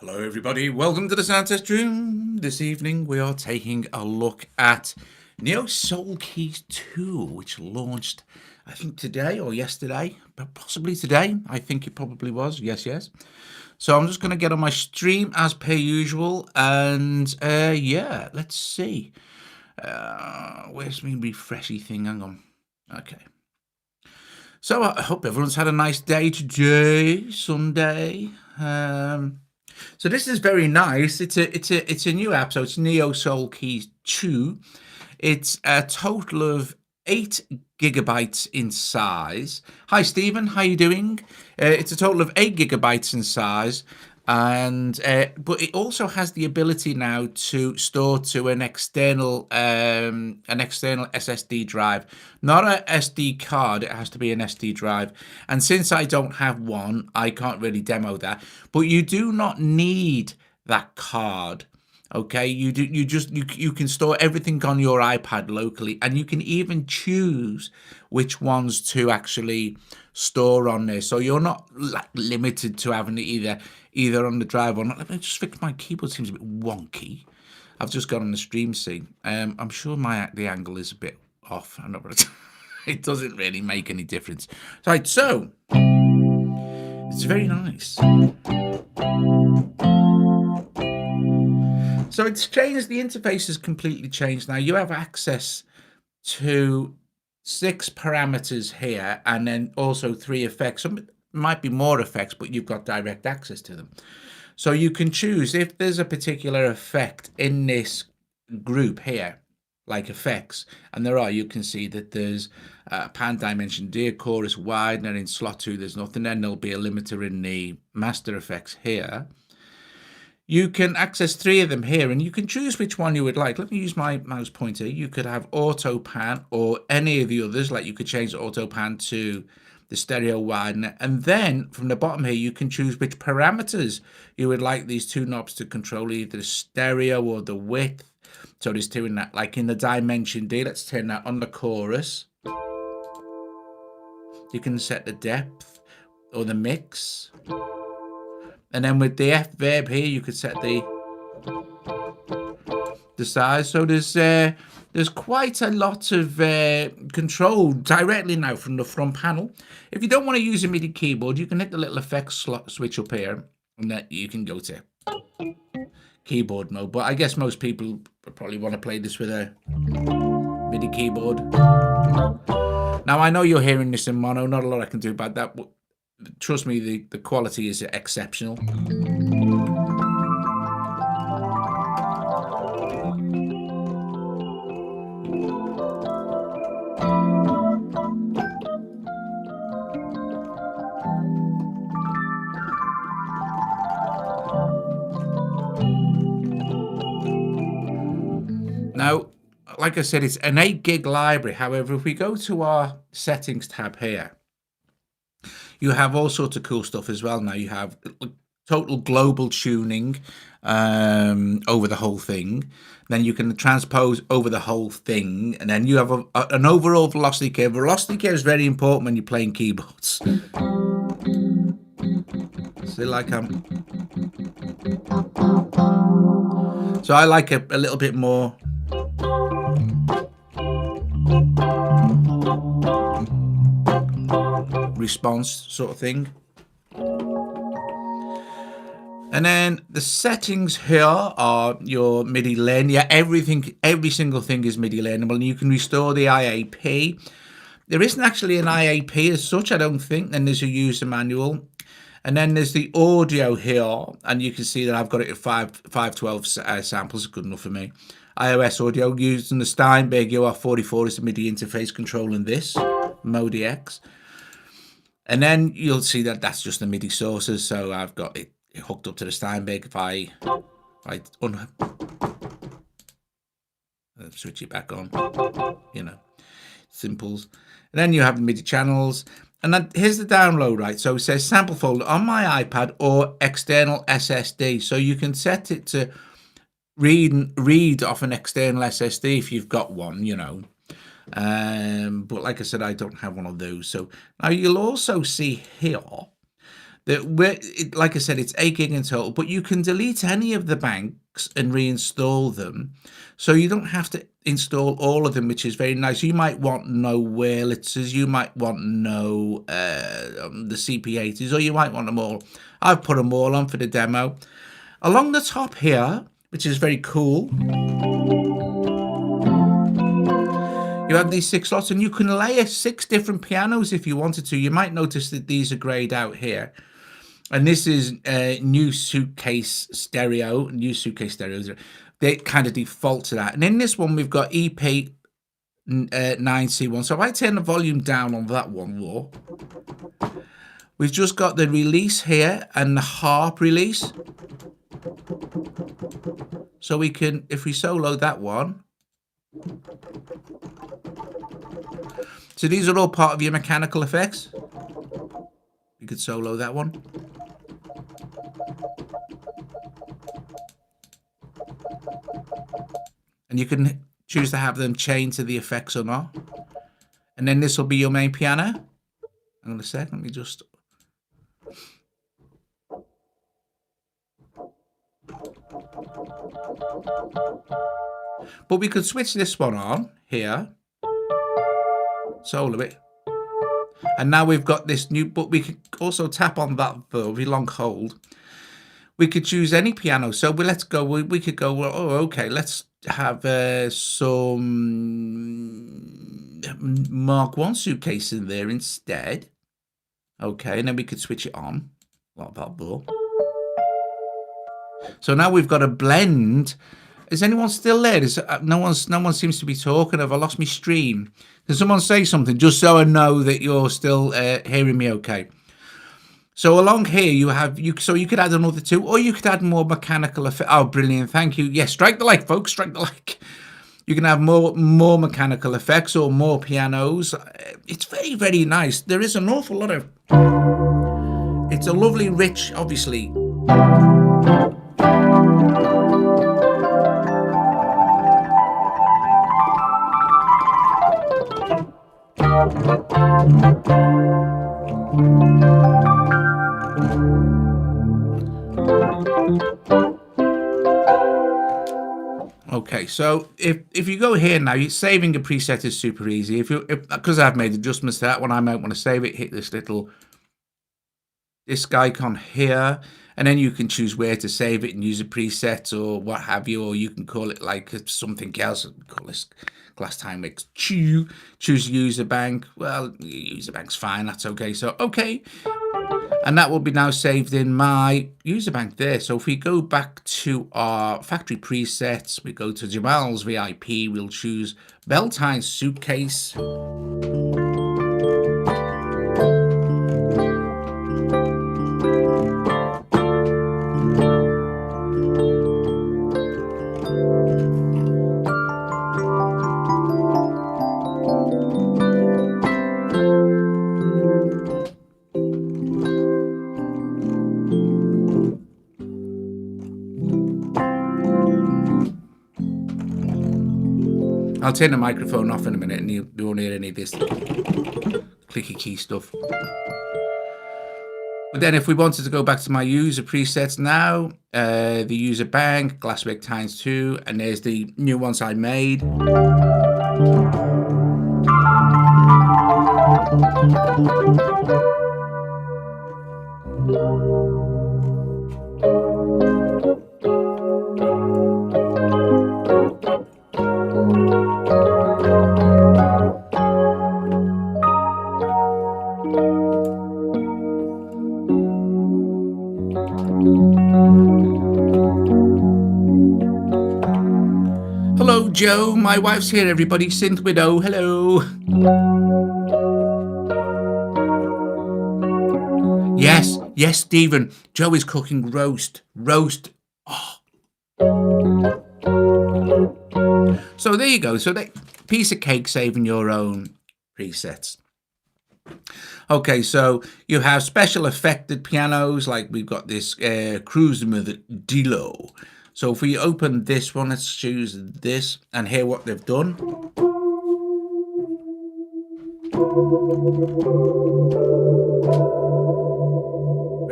Hello everybody, welcome to the sound test room. This evening we are taking a look at Neo Soul Keys 2, which launched I think today or yesterday, but possibly today. I think it probably was, yes. So I'm just going to get on my stream as per usual and yeah, let's see. Where's my refreshy thing? Hang on. Okay. So I hope everyone's had a nice day today, Sunday. So this is very nice. It's a new app. So it's Neo Soul Keys 2. It's a total of 8 gigabytes in size. Hi Stephen, how you doing? It's a total of 8 gigabytes in size, and but it also has the ability now to store to an external SSD drive, not a SD card. It has to be an SD drive, and since I don't have one, I can't really demo that. But you do not need that card. Okay, you can store everything on your iPad locally, and you can even choose which ones to actually store on there. So you're not like limited to having it either on the drive or not. Let me just fix my keyboard. Seems a bit wonky. I've just got on the stream scene. I'm sure the angle is a bit off. I'm not. It doesn't really make any difference. Right, so it's very nice. So it's changed. The interface has completely changed now. You have access to 6 parameters here, and then also 3 effects. Some might be more effects, but you've got direct access to them. So you can choose if there's a particular effect in this group here, like effects, and there are. You can see that there's pan dimension deer, chorus, wide, and in slot 2 there's nothing. Then there'll be a limiter in the master effects here. You can access 3 of them here, and you can choose which one you would like. Let me use my mouse pointer. You could have auto pan or any of the others, like you could change the auto pan to the stereo widener. And then from the bottom here, you can choose which parameters you would like these 2 knobs to control, either the stereo or the width. So there's 2 in that, like in the dimension D. Let's turn that on the chorus. You can set the depth or the mix. And then with the F verb here, you could set the size. So there's quite a lot of control directly now from the front panel. If you don't want to use a MIDI keyboard, you can hit the little effects slot switch up here, and then you can go to keyboard mode. But I guess most people probably want to play this with a MIDI keyboard. Now I know you're hearing this in mono. Not a lot I can do about that. But trust me, the quality is exceptional. Now, like I said, it's an 8 gig library. However, if we go to our settings tab here, you have all sorts of cool stuff as well. Now you have total global tuning over the whole thing. Then you can transpose over the whole thing, and then you have an overall velocity curve. Velocity curve is very important when you're playing keyboards. So I like a little bit more. Response sort of thing. And then the settings here are your MIDI lane. Yeah, every single thing is MIDI laneable, and you can restore the IAP. There isn't actually an IAP as such, I don't think. Then there's a user manual, and then there's the audio here, and you can see that I've got it at 512 samples. Good enough for me. iOS audio using the Steinberg UR44 is the MIDI interface controlling this Modi X. And then you'll see that that's just the MIDI sources. So I've got it hooked up to the Steinberg. If I switch it back on, simples. And then you have the MIDI channels. And then here's the download, right? So it says sample folder on my iPad or external SSD. So you can set it to read off an external SSD if you've got one, But like I said, I don't have one of those. So now you'll also see here Like I said, it's 8 gig in total, but you can delete any of the banks and reinstall them. So you don't have to install all of them, which is very nice. You might want no Wurlitzers, you might want no the CP80s, or you might want them all. I've put them all on for the demo. Along the top here, which is very cool, you have these 6 slots, and you can layer 6 different pianos if you wanted to. You might notice that these are grayed out here. And this is new suitcase stereos. They kind of default to that. And in this one, we've got EP9C1. So if I turn the volume down on that one more, we've just got the release here and the harp release. So we can, if we solo that one. So these are all part of your mechanical effects. You could solo that one. And you can choose to have them chained to the effects or not. And then this will be your main piano. Hang on a sec, let me just... But we could switch this one on here. Solo it. And now we've got this new, but we could also tap on that for a long hold. We could choose any piano. So let's go, we could go, well, oh, okay, let's have some Mark 1 suitcase in there instead. Okay, and then we could switch it on. Like that, ball. So now we've got a blend. Is anyone still there? No one seems to be talking. Have I lost my stream? Can someone say something just so I know that you're still hearing me okay? So along here you have so you could add another 2, or you could add more mechanical effect. Oh, brilliant! Thank you. Yes, strike the like, folks. Strike the like. You can have more mechanical effects or more pianos. It's very, very nice. There is an awful lot of. It's a lovely, rich, obviously. Okay, so if you go here now, saving a preset is super easy. Because I've made adjustments to that one, I might want to save it. Hit this icon here, and then you can choose where to save it and use a preset or what have you, or you can call it like something else. Call this Glass Time Mix. Choose user bank. Well, user bank's fine. That's okay. So okay. And that will be now saved in my user bank there. So if we go back to our factory presets, we go to Jamal's VIP, we'll choose Beltine Suitcase. I'll turn the microphone off in a minute and you won't hear any of this clicky key stuff. But then if we wanted to go back to my user presets now, the user bank, Glasswork ×2, and there's the new ones I made. Hello, Joe. My wife's here, everybody. Synth Widow. Hello. Yes, Stephen. Joe is cooking roast. Oh. So there you go. So that piece of cake saving your own presets. Okay, so you have special affected pianos, like we've got this Cruiser with D-Low. So if we open this one, let's choose this and hear what they've done.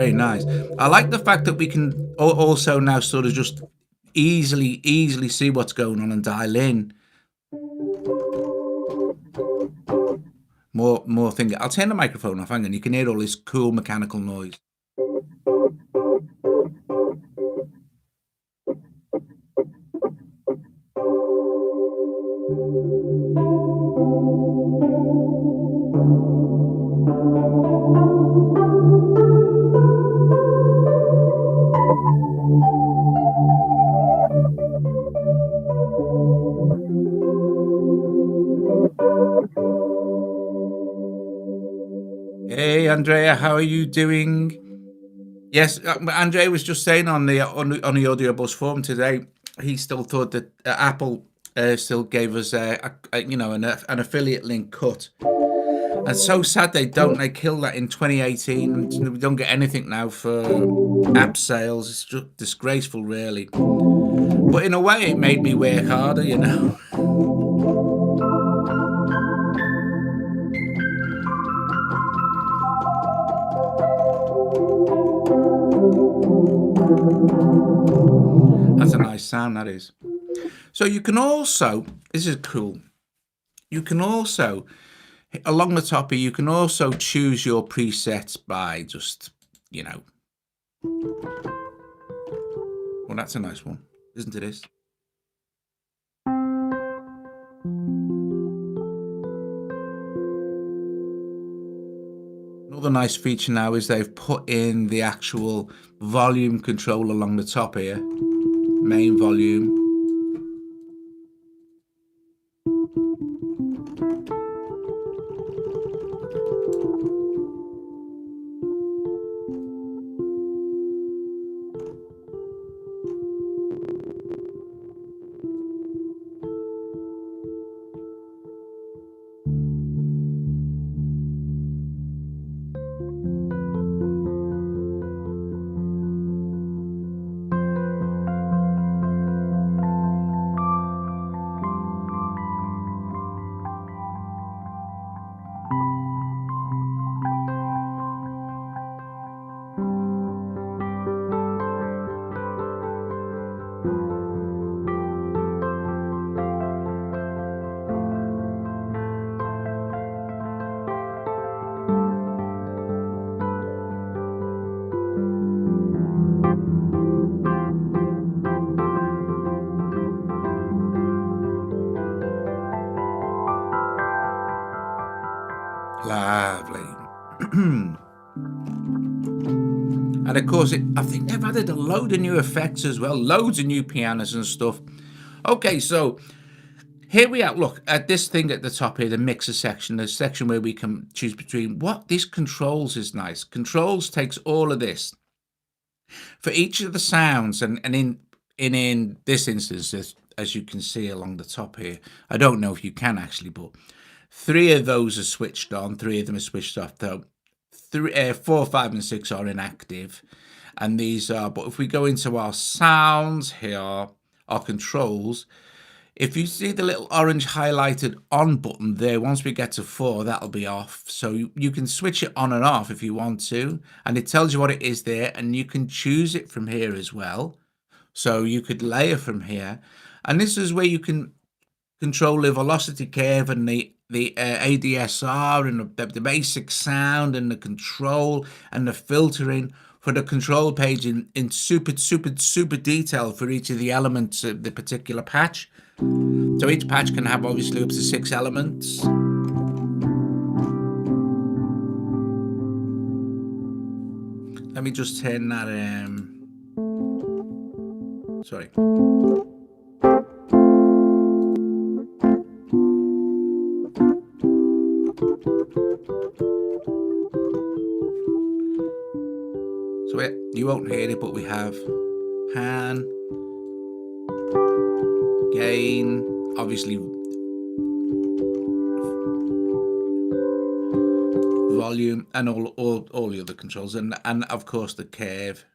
Very nice. I like the fact that we can also now sort of just easily see what's going on and dial in more thing. I'll turn the microphone off. Hang on, you can hear all this cool mechanical noise. Hey, Andrea, how are you doing? Yes, Andrea was just saying on the audio bus forum today, he still thought that Apple still gave us an affiliate link cut. And so sad they don't. They killed that in 2018. We don't get anything now for app sales. It's just disgraceful, really. But in a way, it made me work harder, you know. That's a nice sound, that is. So you can also, this is cool, you can also, along the top here, you can also choose your presets by just, well, that's a nice one, isn't it this? Another nice feature now is they've put in the actual volume control along the top here, main volume. Lovely. And of course, I think they've added a load of new effects as well, loads of new pianos and stuff. Okay, so here we are. Look at this thing at the top here, the mixer section, the section where we can choose between what this controls is nice. Controls takes all of this for each of the sounds, and in this instance, as you can see along the top here, I don't know if you can actually, but 3 of those are switched on, 3 of them are switched off, though 4, 5, and 6 are inactive, and these are. But if we go into our sounds here, our controls, if you see the little orange highlighted on button there, once we get to 4, that'll be off. So you can switch it on and off if you want to, and it tells you what it is there, and you can choose it from here as well. So you could layer from here, and this is where you can control the velocity curve and the ADSR and the basic sound and the control and the filtering for the control page in super detail for each of the elements of the particular patch. So each patch can have obviously up to 6 elements. Let me just turn that sorry. So you won't hear it, but we have pan, gain, obviously volume, and all the other controls, and of course the curve.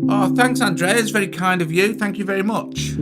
Oh, thanks, Andrea. It's very kind of you. Thank you very much.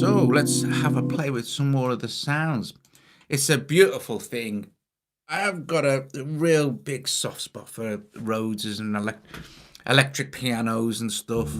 So let's have a play with some more of the sounds. It's a beautiful thing. I've got a real big soft spot for Rhodes and electric pianos and stuff.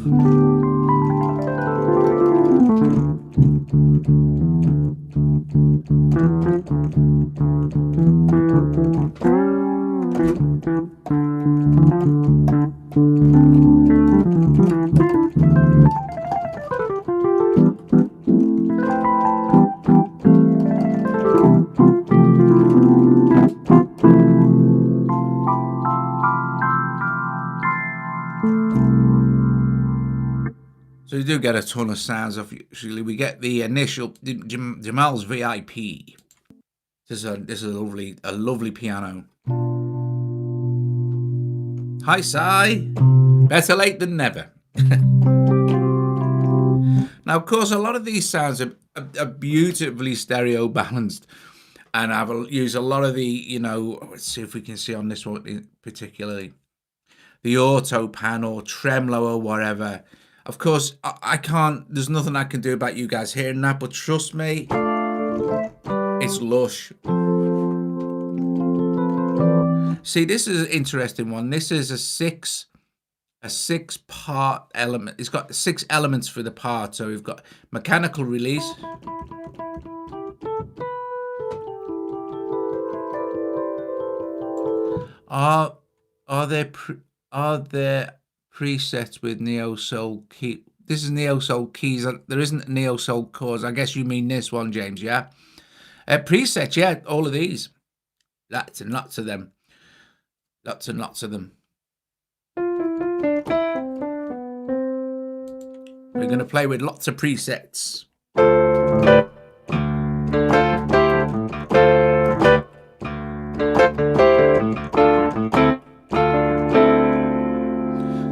So you do get a ton of sounds off. Usually we get the initial Jamal's VIP. This is a lovely piano. Hi, Sci. Better late than never. Now, of course, a lot of these sounds are beautifully stereo balanced, and I've used a lot of the, let's see if we can see on this one particularly, the auto pan or tremolo or whatever. Of course, I can't, there's nothing I can do about you guys hearing that, but trust me, it's lush. See, this is an interesting one. This is a six part element. It's got 6 elements for the part. So we've got mechanical release. Are there presets with Neo Soul key? This is Neo Soul keys. There isn't Neo Soul chords. I guess you mean this one, James. Yeah. Presets. Yeah, all of these. Lots and lots of them. Lots and lots of them. We're going to play with lots of presets.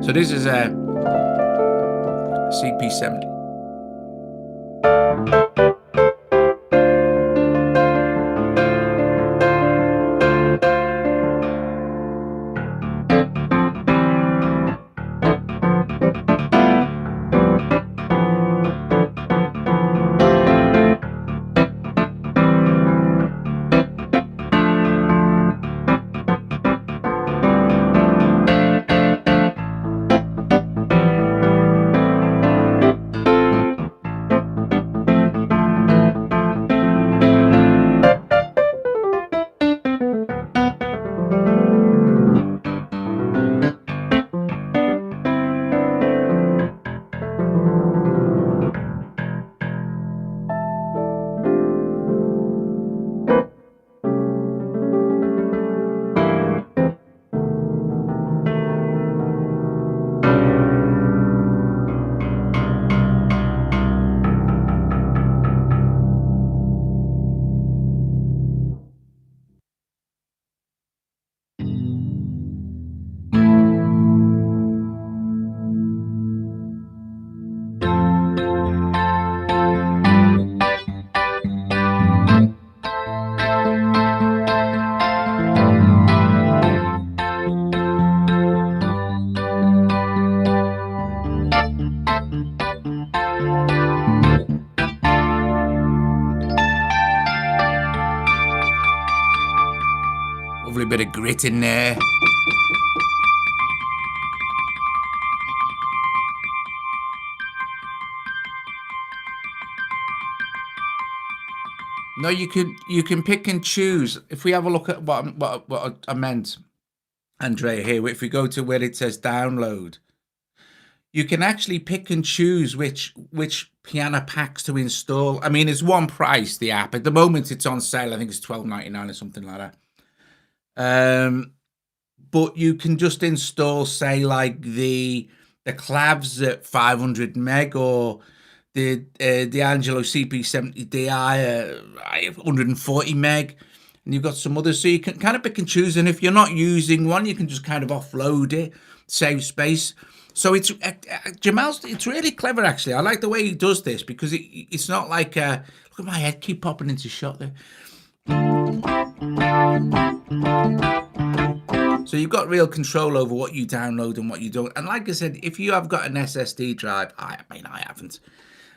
So this is a CP70. Lovely bit of grit in there. No, you can pick and choose. If we have a look at what I meant, Andrea, here, if we go to where it says download, you can actually pick and choose which piano packs to install. I mean, it's one price, the app. At the moment, it's on sale. I think it's $12.99 or something like that. But you can just install, say, like the clavs at 500 meg, or the Angelo CP70Di 140 meg, and you've got some others. So you can kind of pick and choose. And if you're not using one, you can just kind of offload it, save space. So it's Jamal's. It's really clever, actually. I like the way he does this, because it's not like look at my head keep popping into shot there. So you've got real control over what you download and what you don't. And like I said, if you have got an SSD drive, I mean, I haven't.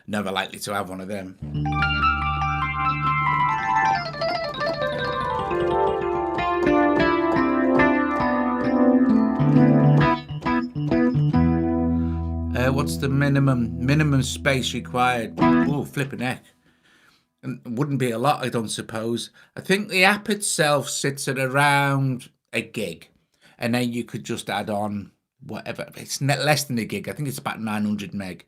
Never likely to have one of them. What's the minimum space required? Oh, flipping heck. And it wouldn't be a lot, I don't suppose. I think the app itself sits at around a gig, and then you could just add on whatever. It's less than a gig. I think it's about 900 meg.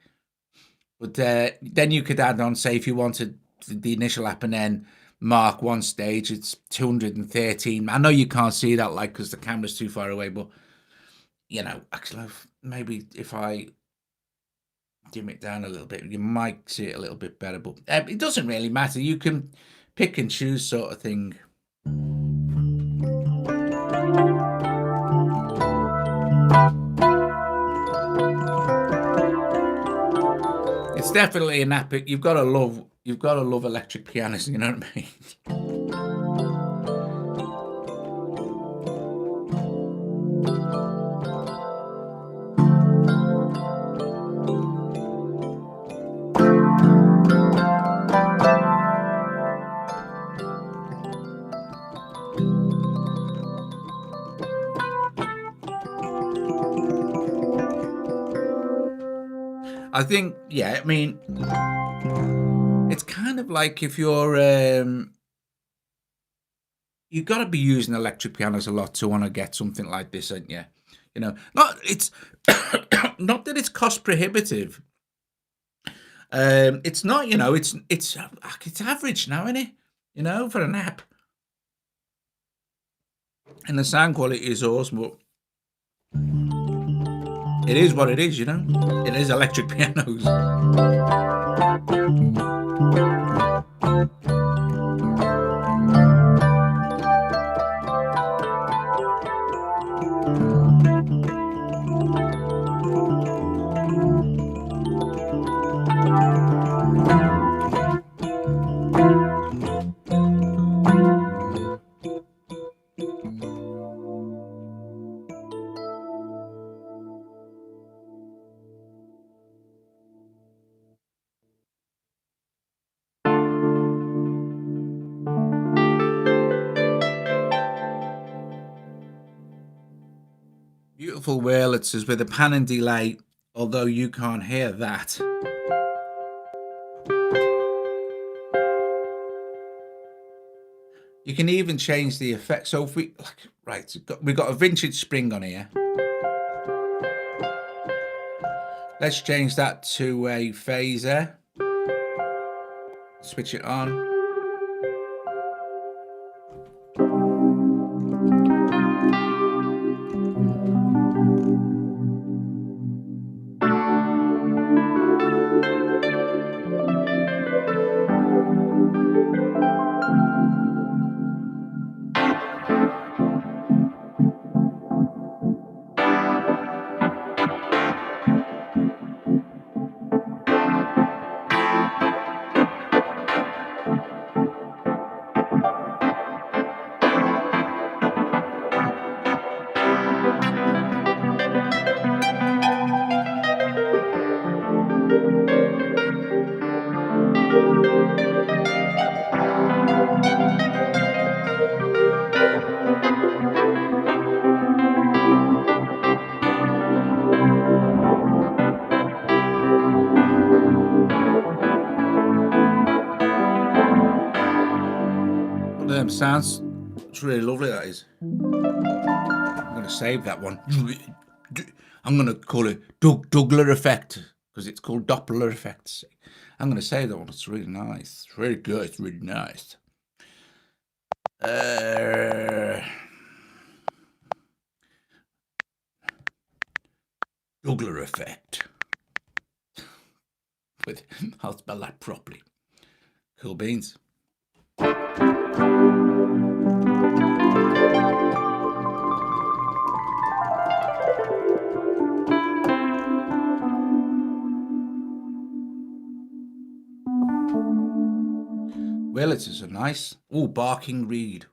But then you could add on, say, if you wanted the initial app and then mark one stage, it's 213. I know you can't see that, like, because the camera's too far away, but, you know, actually, maybe if I dim it down a little bit, you might see it a little bit better. But it doesn't really matter. You can pick and choose, sort of thing. It's definitely an app. You've got to love electric pianos. You know what I mean? I think, yeah, I mean, it's kind of like if you're, you've got to be using electric pianos a lot to want to get something like this, aren't you? You know, it's not that it's cost prohibitive. It's not, you know, it's average now, isn't it? You know, for an app, and the sound quality is awesome, but it is what it is, you know. It is electric pianos. Beautiful Wurlitzers with a pan and delay, although you can't hear that. You can even change the effect. So if we, right, we've got a vintage spring on here. Let's change that to a phaser. Switch it on. Sounds, it's really lovely, that is. I'm going to save that one. I'm going to call it Dougler effect because it's called Doppler effect. I'm going to say that one. It's really nice. It's really good. It's really nice. Dougler effect. But I'll spell that properly. Cool beans. Well, it is a nice, barking reed.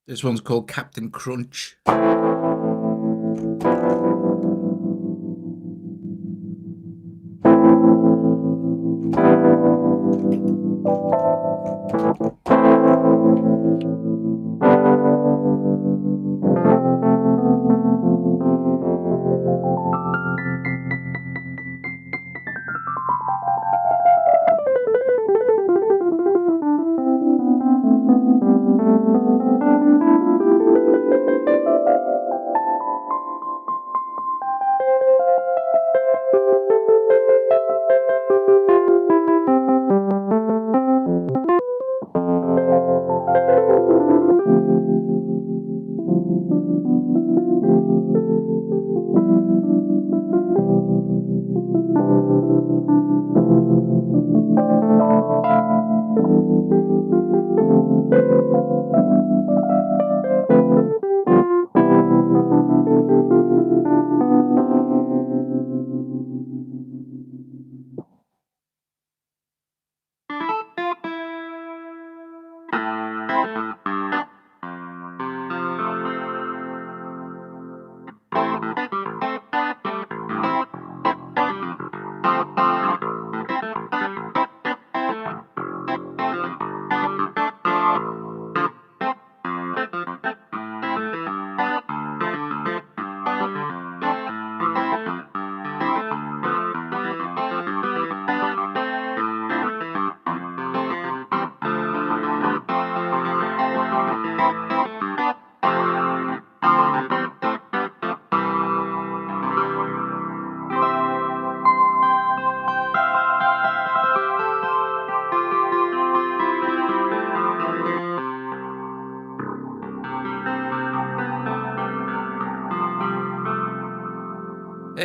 This one's called Captain Crunch.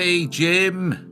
Hey, Jim.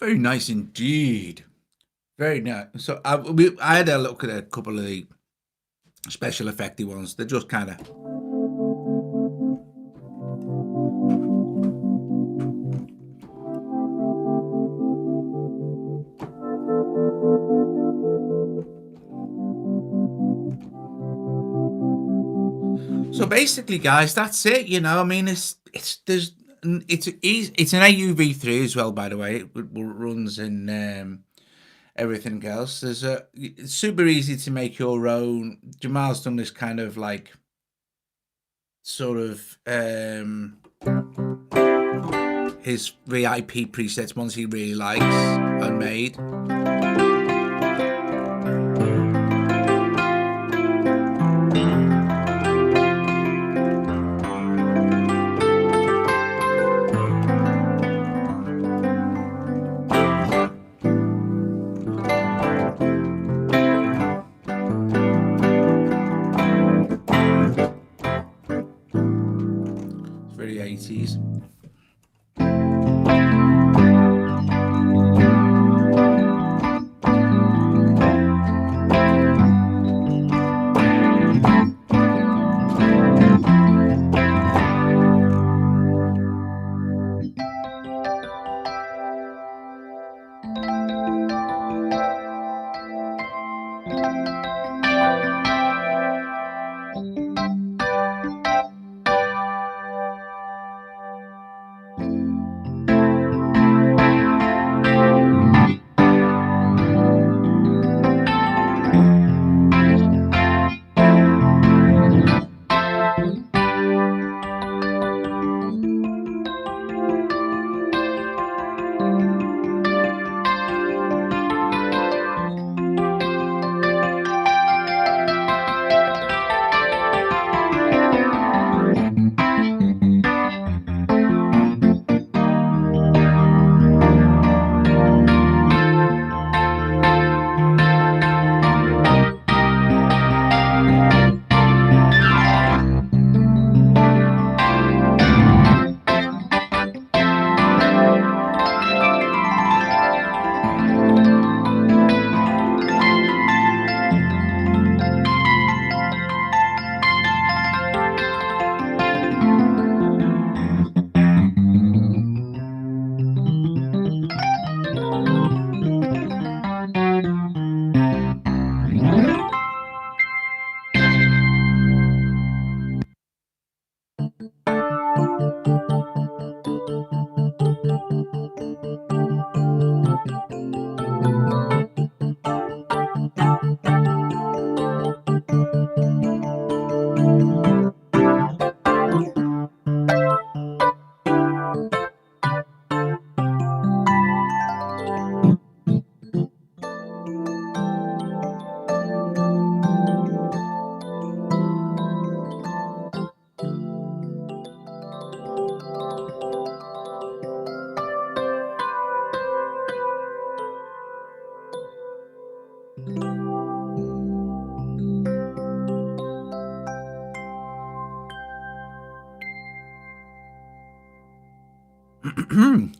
Very nice indeed. Very nice. So I had a look at a couple of the special effecty ones. They're just kind of so basically, guys. That's it. I mean, it's there's it's an AUV3 as well. By the way, it runs in everything else. It's super easy to make your own. Jamal's done this kind of like sort of his VIP presets, ones he really likes, and made. It's very 80s.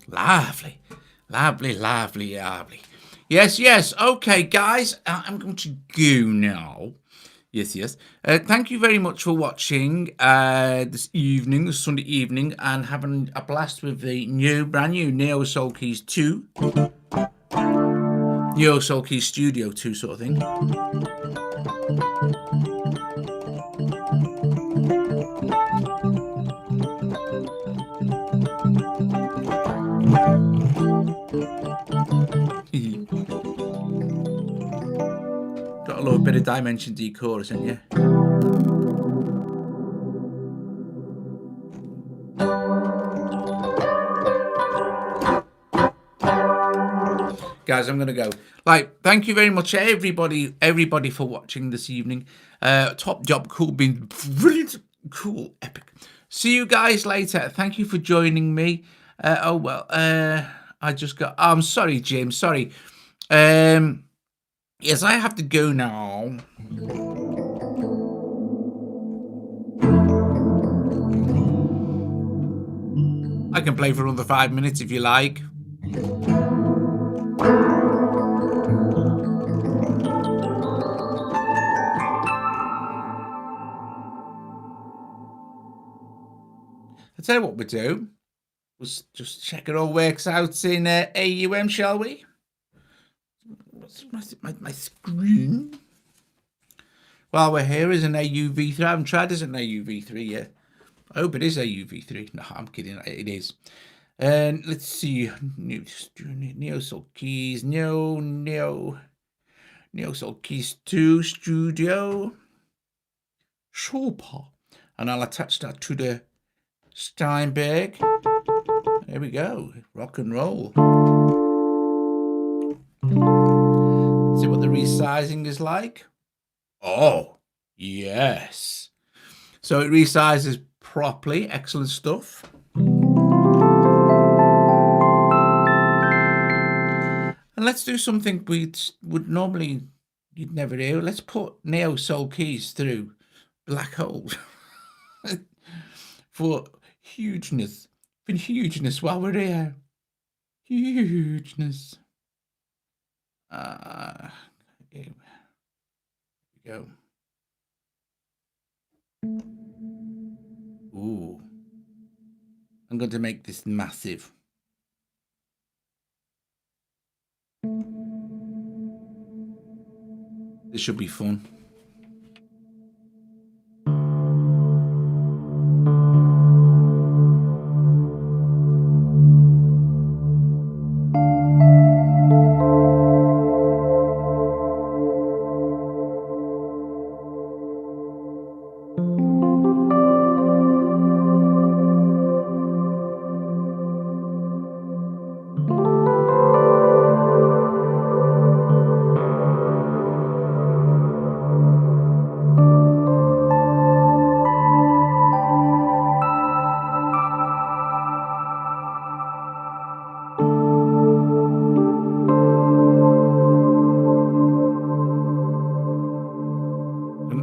Lovely, lovely, lovely, lovely. Yes, yes. Okay, guys, I'm going to go now. Yes, yes. Thank you very much for watching this evening, this Sunday evening, and having a blast with the brand new Neo Soul Keys 2, Neo Soul Keys Studio 2 sort of thing. Got a little bit of Dimension D chorus in you. Guys, I'm gonna go. Like, thank you very much, everybody for watching this evening. Top job, cool, been brilliant, cool, epic. See you guys later. Thank you for joining me. I just got. I'm sorry, Jim. Sorry. Yes, I have to go now. I can play for another 5 minutes if you like. I'll tell you what we do. Let's just check it all works out in AUM, shall we? What's my screen? While we're here, is an AUV3. I haven't tried as an AUV3 yet. I hope it is AUV3. No, I'm kidding. It is. And let's see. Neo Soul Keys. Neo Soul Keys 2 Studio. Super. And I'll attach that to the Steinberg. There we go. Rock and roll. See what the resizing is like. Oh, yes. So it resizes properly. Excellent stuff. And let's do something would normally you'd never do. Let's put Neo Soul Keys through Black Hole for hugeness. For hugeness while we're here. Hugeness. Here we go. Ooh. I'm going to make this massive. This should be fun.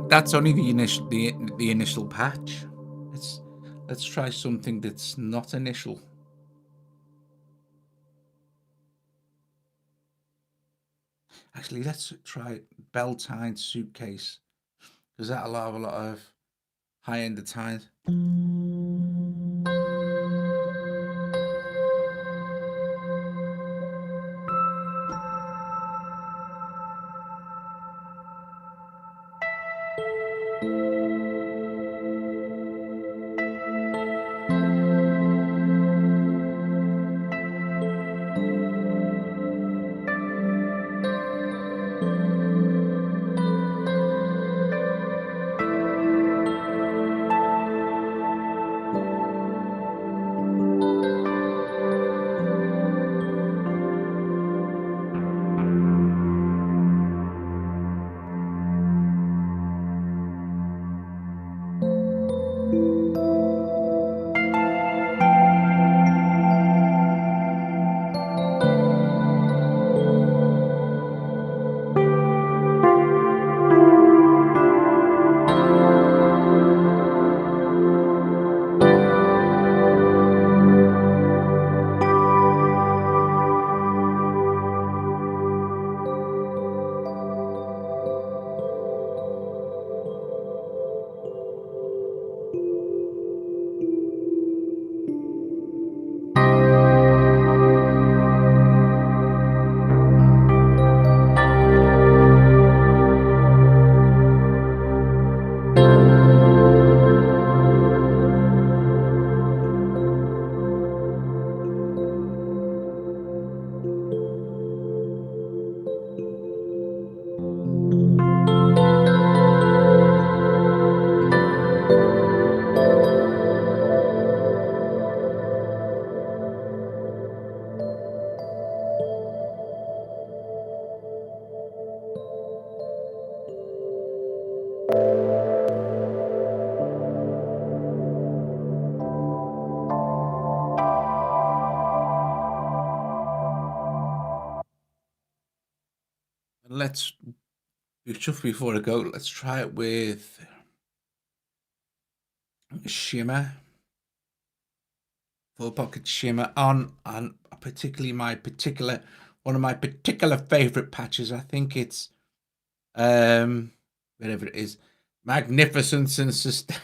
That's only the initial patch. Let's try something that's not initial. Actually, let's try Bell-Tied Suitcase, because that'll have a lot of high-end times. Just before I go, let's try it with shimmer, full pocket shimmer on particularly one of my particular favorite patches. I think it's whatever it is, magnificence and sustain.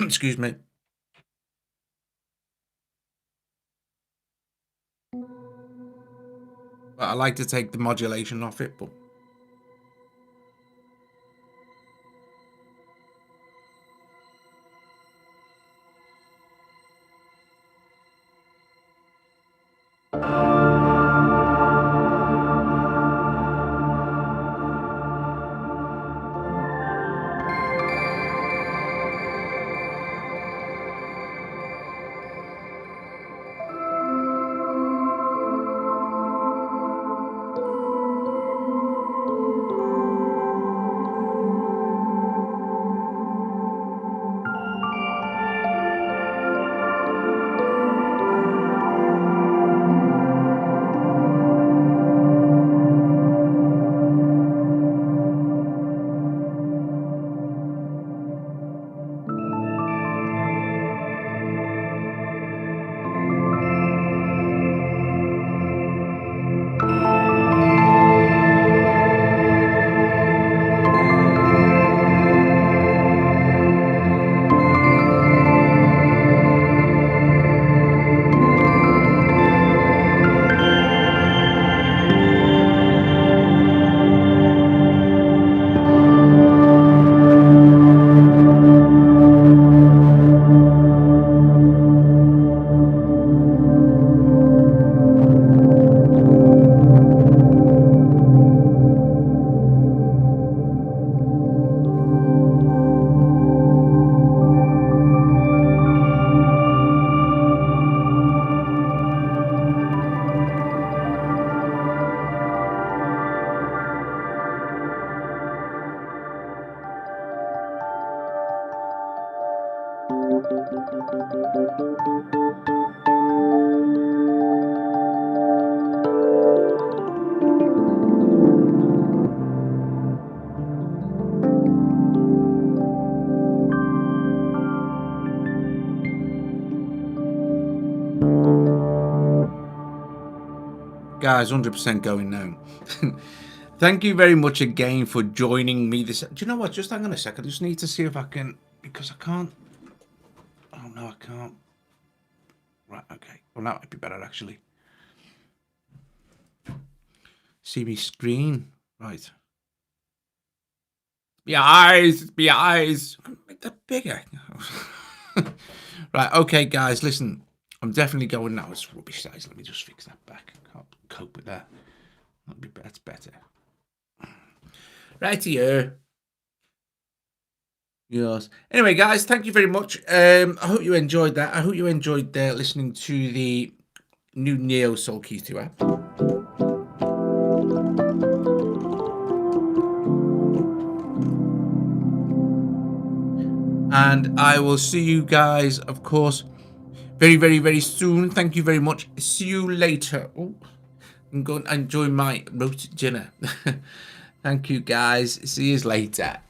Excuse me. But I like to take the modulation off it, but guys, 100% going now. Thank you very much again for joining me this. Do you know what? Just hang on a second. I just need to see if I can, because I can't. Oh no, I can't. Right, okay. Well, that might be better actually. See me screen. Right. Your eyes, your eyes. Make that bigger. Right, okay, guys, listen. I'm definitely going now. It's rubbish size. Let me just fix that back. I can't cope with that. That's better. Right here. Yes. Anyway, guys, thank you very much. I hope you enjoyed that. I hope you enjoyed listening to the new Neo Soul Keys 2 app. And I will see you guys, of course, very, very, very soon. Thank you very much. See you later. Oh, I'm going to enjoy my roast dinner. Thank you, guys. See you later.